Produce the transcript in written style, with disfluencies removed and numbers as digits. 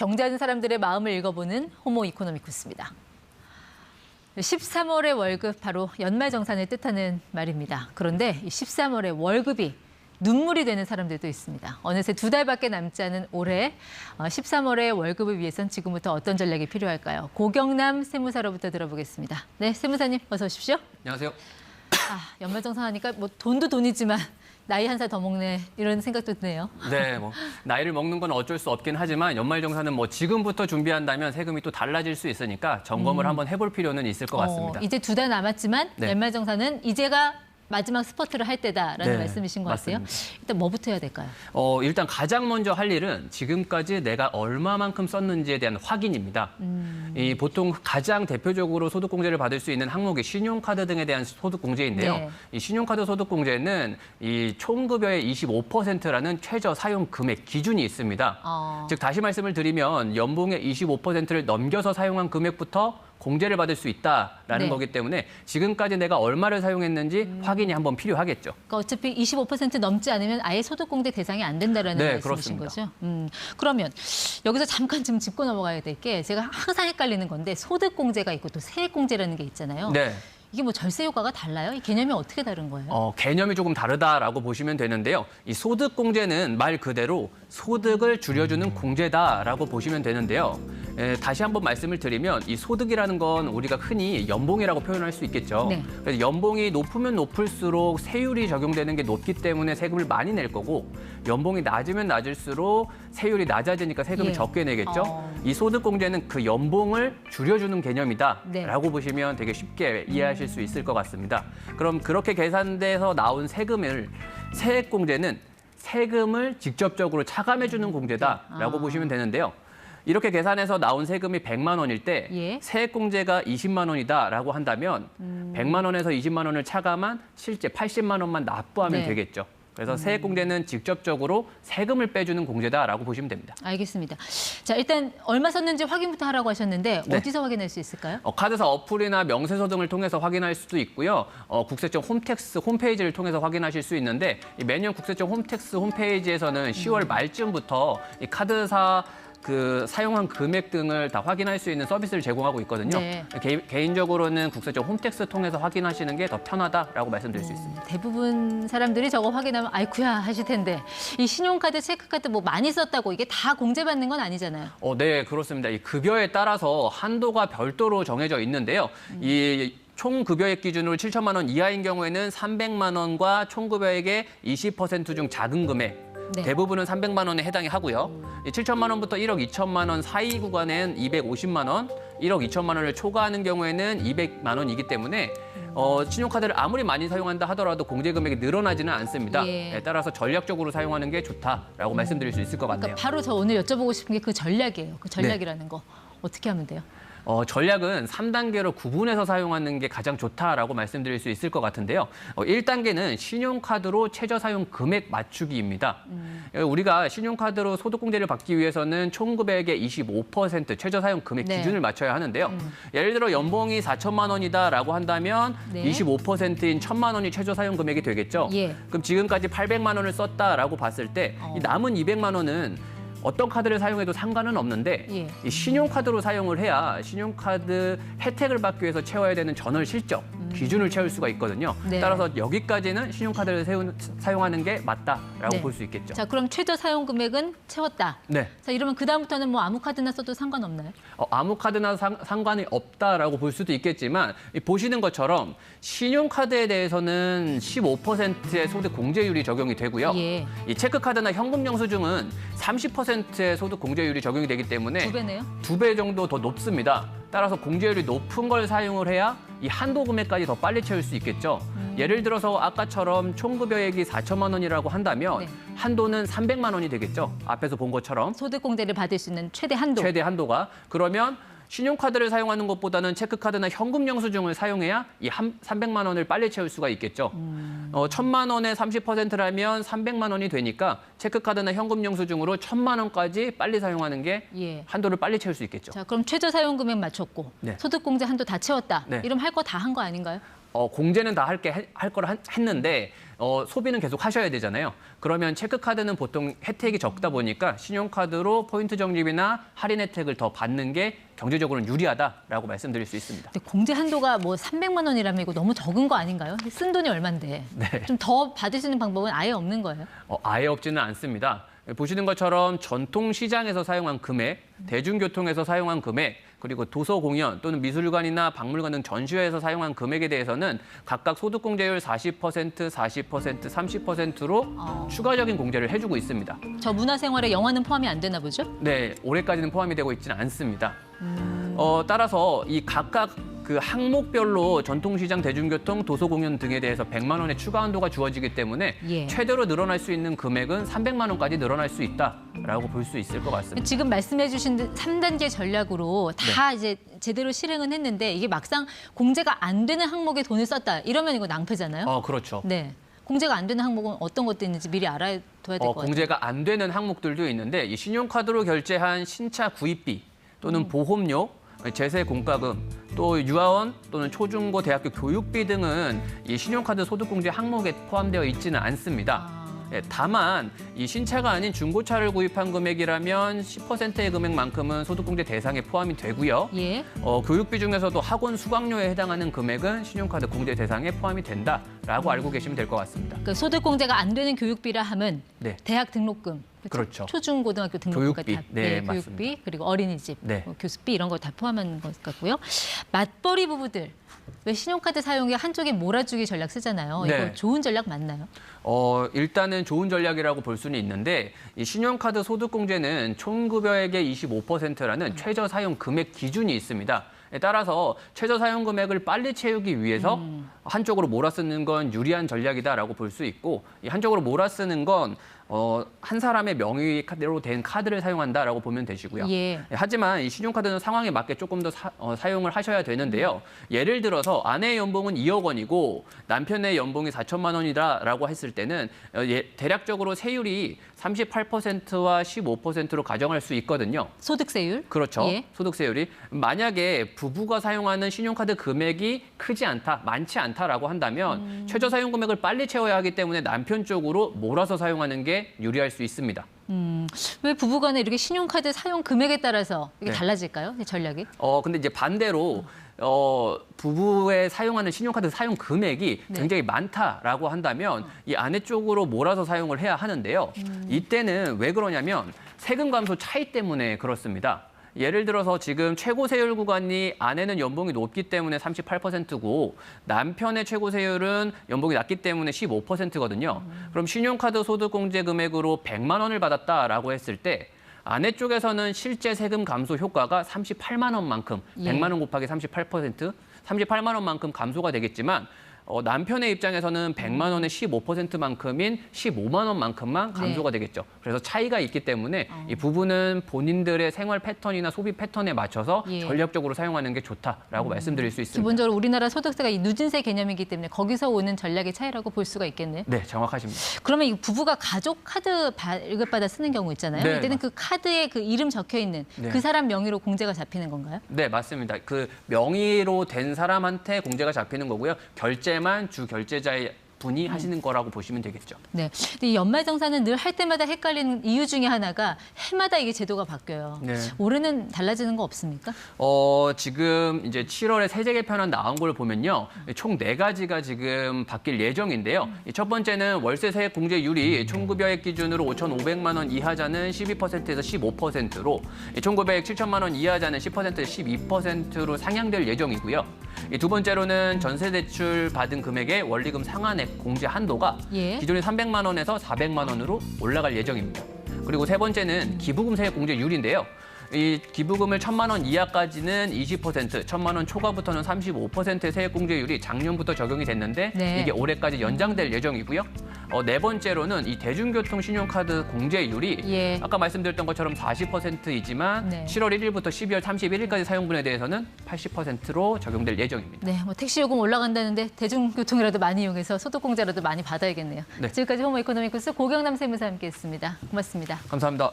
경제하는 사람들의 마음을 읽어보는 호모 이코노미쿠스입니다. 13월의 월급, 바로 연말정산을 뜻하는 말입니다. 그런데 이 13월의 월급이 눈물이 되는 사람들도 있습니다. 어느새 2달밖에 남지 않은 올해 13월의 월급을 위해선 지금부터 어떤 전략이 필요할까요? 고경남 세무사로부터 들어보겠습니다. 네, 세무사님 어서 오십시오. 안녕하세요. 연말정산하니까 뭐 돈도 돈이지만 나이 한 살 더 먹네 이런 생각도 드네요. 네, 나이를 먹는 건 어쩔 수 없긴 하지만 연말정산은 지금부터 준비한다면 세금이 또 달라질 수 있으니까 점검을 한번 해볼 필요는 있을 것 같습니다. 이제 2달 남았지만 네. 연말정산은 이제가 마지막 스퍼트를 할 때다라는 네, 말씀이신 것 같아요. 맞습니다. 일단 뭐부터 해야 될까요? 일단 가장 먼저 할 일은 지금까지 내가 얼마만큼 썼는지에 대한 확인입니다. 이 보통 가장 대표적으로 소득공제를 받을 수 있는 항목이 신용카드 등에 대한 소득공제인데요. 네. 이 신용카드 소득공제는 이 총급여의 25%라는 최저 사용 금액 기준이 있습니다. 즉 다시 말씀을 드리면 연봉의 25%를 넘겨서 사용한 금액부터 공제를 받을 수 있다라는 네. 거기 때문에 지금까지 내가 얼마를 사용했는지 확인이 한번 필요하겠죠. 그러니까 어차피 25% 넘지 않으면 아예 소득공제 대상이 안 된다라는 네, 말씀이신 그렇습니다. 거죠. 그러면 여기서 잠깐 좀 짚고 넘어가야 될 게 제가 항상 헷갈리는 건데 소득공제가 있고 또 세액공제라는 게 있잖아요. 네. 이게 뭐 절세 효과가 달라요? 이 개념이 어떻게 다른 거예요? 개념이 조금 다르다라고 보시면 되는데요. 이 소득공제는 말 그대로 소득을 줄여주는 공제다라고 보시면 되는데요. 다시 한번 말씀을 드리면 이 소득이라는 건 우리가 흔히 연봉이라고 표현할 수 있겠죠. 네. 그래서 연봉이 높으면 높을수록 세율이 적용되는 게 높기 때문에 세금을 많이 낼 거고 연봉이 낮으면 낮을수록 세율이 낮아지니까 세금을 예. 적게 내겠죠. 이 소득공제는 그 연봉을 줄여주는 개념이다라고 네. 보시면 되게 쉽게 이해하실 수 있을 것 같습니다. 그럼 그렇게 계산돼서 나온 세액공제는 세금을 직접적으로 차감해주는 공제다라고 보시면 되는데요. 이렇게 계산해서 나온 세금이 100만 원일 때 예. 세액공제가 20만 원이다라고 한다면 100만 원에서 20만 원을 차감한 실제 80만 원만 납부하면 네. 되겠죠. 그래서 세액공제는 직접적으로 세금을 빼주는 공제다라고 보시면 됩니다. 알겠습니다. 자, 일단 얼마 썼는지 확인부터 하라고 하셨는데 네. 어디서 확인할 수 있을까요? 카드사 어플이나 명세서 등을 통해서 확인할 수도 있고요. 국세청 홈택스 홈페이지를 통해서 확인하실 수 있는데 매년 국세청 홈택스 홈페이지에서는 10월 말쯤부터 이 카드사 사용한 금액 등을 다 확인할 수 있는 서비스를 제공하고 있거든요. 네. 개인적으로는 국세청 홈택스 통해서 확인하시는 게 더 편하다라고 말씀드릴 수 있습니다. 대부분 사람들이 저거 확인하면 아이쿠야 하실 텐데 이 신용카드, 체크카드 뭐 많이 썼다고 이게 다 공제받는 건 아니잖아요. 네, 그렇습니다. 이 급여에 따라서 한도가 별도로 정해져 있는데요. 이 총 급여액 기준으로 7천만 원 이하인 경우에는 300만 원과 총 급여액의 20% 중 작은 금액 네. 대부분은 300만 원에 해당이 하고요. 7천만 원부터 1억 2천만 원 사이 구간엔 250만 원, 1억 2천만 원을 초과하는 경우에는 200만 원이기 때문에 신용카드를 아무리 많이 사용한다 하더라도 공제 금액이 늘어나지는 않습니다. 예. 따라서 전략적으로 사용하는 게 좋다라고 말씀드릴 수 있을 것 같네요. 그러니까 바로 저 오늘 여쭤보고 싶은 게 그 전략이에요. 그 전략이라는 거 어떻게 하면 돼요? 전략은 3단계로 구분해서 사용하는 게 가장 좋다라고 말씀드릴 수 있을 것 같은데요. 1단계는 신용카드로 최저 사용 금액 맞추기입니다. 우리가 신용카드로 소득공제를 받기 위해서는 총 금액의 25% 최저 사용 금액 네. 기준을 맞춰야 하는데요. 예를 들어 연봉이 4천만 원이다라고 한다면 네. 25%인 1천만 원이 최저 사용 금액이 되겠죠. 예. 그럼 지금까지 800만 원을 썼다라고 봤을 때 이 남은 200만 원은 어떤 카드를 사용해도 상관은 없는데 예. 이 신용카드로 사용을 해야 신용카드 혜택을 받기 위해서 채워야 되는 전월 실적 기준을 채울 수가 있거든요. 네. 따라서 여기까지는 신용카드를 사용하는 게 맞다라고 네. 볼 수 있겠죠. 자, 그럼 최저 사용 금액은 채웠다. 네. 자, 이러면 그다음부터는 뭐 아무 카드나 써도 상관없나요? 아무 카드나 상관이 없다라고 볼 수도 있겠지만 보시는 것처럼 신용카드에 대해서는 15%의 소득 공제율이 적용이 되고요. 예. 이 체크카드나 현금 영수증은 30%의 소득 공제율이 적용이 되기 때문에 2배네요. 2배 정도 더 높습니다. 따라서 공제율이 높은 걸 사용을 해야 이 한도 금액까지 더 빨리 채울 수 있겠죠. 예를 들어서 아까처럼 총급여액이 4천만 원이라고 한다면 네. 한도는 300만 원이 되겠죠. 앞에서 본 것처럼 소득공제를 받을 수 있는 최대 한도. 최대 한도가. 그러면 신용카드를 사용하는 것보다는 체크카드나 현금 영수증을 사용해야 이 300만 원을 빨리 채울 수가 있겠죠. 1,000만 원에 30%라면 300만 원이 되니까 체크카드나 현금 영수증으로 1,000만 원까지 빨리 사용하는 게 예. 한도를 빨리 채울 수 있겠죠. 자, 그럼 최저 사용 금액 맞췄고 네. 소득공제 한도 다 채웠다. 네. 이러면 할 거 다 한 거 아닌가요? 공제는 다 할 걸 했는데 소비는 계속 하셔야 되잖아요. 그러면 체크카드는 보통 혜택이 적다 보니까 신용카드로 포인트 적립이나 할인 혜택을 더 받는 게 경제적으로는 유리하다라고 말씀드릴 수 있습니다. 근데 공제 한도가 뭐 300만 원이라면 이거 너무 적은 거 아닌가요? 쓴 돈이 얼만데. 네. 좀 더 받을 수 있는 방법은 아예 없는 거예요? 아예 없지는 않습니다. 보시는 것처럼 전통시장에서 사용한 금액, 대중교통에서 사용한 금액, 그리고 도서공연 또는 미술관이나 박물관 등 전시회에서 사용한 금액에 대해서는 각각 소득공제율 40%, 40%, 30%로 추가적인 공제를 해주고 있습니다. 저 문화생활에 영화는 포함이 안 되나 보죠? 네, 올해까지는 포함이 되고 있지는 않습니다. 따라서 이 각각 그 항목별로 전통시장, 대중교통, 도서공연 등에 대해서 100만 원의 추가 한도가 주어지기 때문에 예. 최대로 늘어날 수 있는 금액은 300만 원까지 늘어날 수 있다라고 볼 수 있을 것 같습니다. 지금 말씀해 주신 3단계 전략으로 다 이제 제대로 실행은 했는데 이게 막상 공제가 안 되는 항목에 돈을 썼다. 이러면 이거 낭패잖아요. 그렇죠. 네. 공제가 안 되는 항목은 어떤 것도 있는지 미리 알아둬야 될 것 같아요. 공제가 안 되는 항목들도 있는데 이 신용카드로 결제한 신차 구입비 또는 보험료, 제세 공과금, 또 유아원 또는 초중고 대학교 교육비 등은 이 신용카드 소득공제 항목에 포함되어 있지는 않습니다. 다만 이 신차가 아닌 중고차를 구입한 금액이라면 10%의 금액만큼은 소득공제 대상에 포함이 되고요. 예. 교육비 중에서도 학원 수강료에 해당하는 금액은 신용카드 공제 대상에 포함이 된다라고 알고 계시면 될 것 같습니다. 그 소득공제가 안 되는 교육비라 함은 네. 대학 등록금, 그렇죠. 초중고등학교 등록금까지 교육비. 다, 네, 교육비 맞습니다. 그리고 어린이집, 네. 교습비 이런 거 다 포함한 것 같고요. 맞벌이 부부들 왜 신용카드 사용에 한쪽에 몰아주기 전략 쓰잖아요. 네. 이거 좋은 전략 맞나요? 일단은 좋은 전략이라고 볼 수는 있는데 이 신용카드 소득공제는 총급여액의 25%라는 최저 사용 금액 기준이 있습니다. 따라서 최저 사용 금액을 빨리 채우기 위해서 한쪽으로 몰아쓰는 건 유리한 전략이다라고 볼 수 있고 이 한쪽으로 몰아쓰는 건 한 사람의 명의로 된 카드를 사용한다라고 보면 되시고요. 예. 하지만 이 신용카드는 상황에 맞게 조금 더 사용을 하셔야 되는데요. 예를 들어서 아내의 연봉은 2억 원이고 남편의 연봉이 4천만 원이다라고 했을 때는 대략적으로 세율이 38%와 15%로 가정할 수 있거든요. 소득세율? 그렇죠. 예. 소득세율이. 만약에 부부가 사용하는 신용카드 금액이 크지 않다, 많지 않다라고 한다면 최저 사용 금액을 빨리 채워야 하기 때문에 남편 쪽으로 몰아서 사용하는 게 유리할 수 있습니다. 왜 부부간에 이렇게 신용카드 사용 금액에 따라서 이게 네. 달라질까요? 이 전략이? 근데 이제 반대로 부부의 사용하는 신용카드 사용 금액이 네. 굉장히 많다라고 한다면 이 아내 쪽으로 몰아서 사용을 해야 하는데요. 이때는 왜 그러냐면 세금 감소 차이 때문에 그렇습니다. 예를 들어서 지금 최고 세율 구간이 아내는 연봉이 높기 때문에 38%고 남편의 최고 세율은 연봉이 낮기 때문에 15%거든요. 그럼 신용카드 소득공제 금액으로 100만 원을 받았다라고 했을 때 아내 쪽에서는 실제 세금 감소 효과가 38만 원만큼, 예. 100만 원 곱하기 38%, 38만 원만큼 감소가 되겠지만 남편의 입장에서는 100만 원의 15%만큼인 15만 원만큼만 감소가 되겠죠. 그래서 차이가 있기 때문에 이 부분은 본인들의 생활 패턴이나 소비 패턴에 맞춰서 예. 전략적으로 사용하는 게 좋다라고 말씀드릴 수 있습니다. 기본적으로 우리나라 소득세가 이 누진세 개념이기 때문에 거기서 오는 전략의 차이라고 볼 수가 있겠네요. 네, 정확하십니다. 그러면 이 부부가 가족 카드 발급받아 쓰는 경우 있잖아요. 네, 이때는 그 카드에 그 이름 적혀 있는 네. 그 사람 명의로 공제가 잡히는 건가요? 네, 맞습니다. 그 명의로 된 사람한테 공제가 잡히는 거고요. 결제만 주 결제자의 분이 하시는 거라고 보시면 되겠죠. 네. 근데 이 연말정산은 늘 할 때마다 헷갈리는 이유 중에 하나가 해마다 이게 제도가 바뀌어요. 네. 올해는 달라지는 거 없습니까? 지금 이제 7월에 세제 개편안 나온 걸 보면요. 총 4가지가 지금 바뀔 예정인데요. 첫 번째는 월세 세액 공제율이 총급여액 기준으로 5,500만 원 이하자는 12%에서 15%로 총급여액 7천만 원 이하자는 10%에서 12%로 상향될 예정이고요. 두 번째로는 전세 대출 받은 금액의 원리금 상환액 공제 한도가 예. 기존의 300만 원에서 400만 원으로 올라갈 예정입니다. 그리고 세 번째는 기부금 세액 공제율인데요. 이 기부금을 1,000만 원 이하까지는 20%, 1,000만 원 초과부터는 35%의 세액 공제율이 작년부터 적용이 됐는데 네. 이게 올해까지 연장될 예정이고요. 네 번째로는 이 대중교통 신용카드 공제율이 예. 아까 말씀드렸던 것처럼 40%이지만 네. 7월 1일부터 12월 31일까지 사용분에 대해서는 80%로 적용될 예정입니다. 네, 뭐 택시 요금 올라간다는데 대중교통이라도 많이 이용해서 소득공제라도 많이 받아야겠네요. 네. 지금까지 호모 이코노미크스 고경남 세무사 함께했습니다. 고맙습니다. 감사합니다.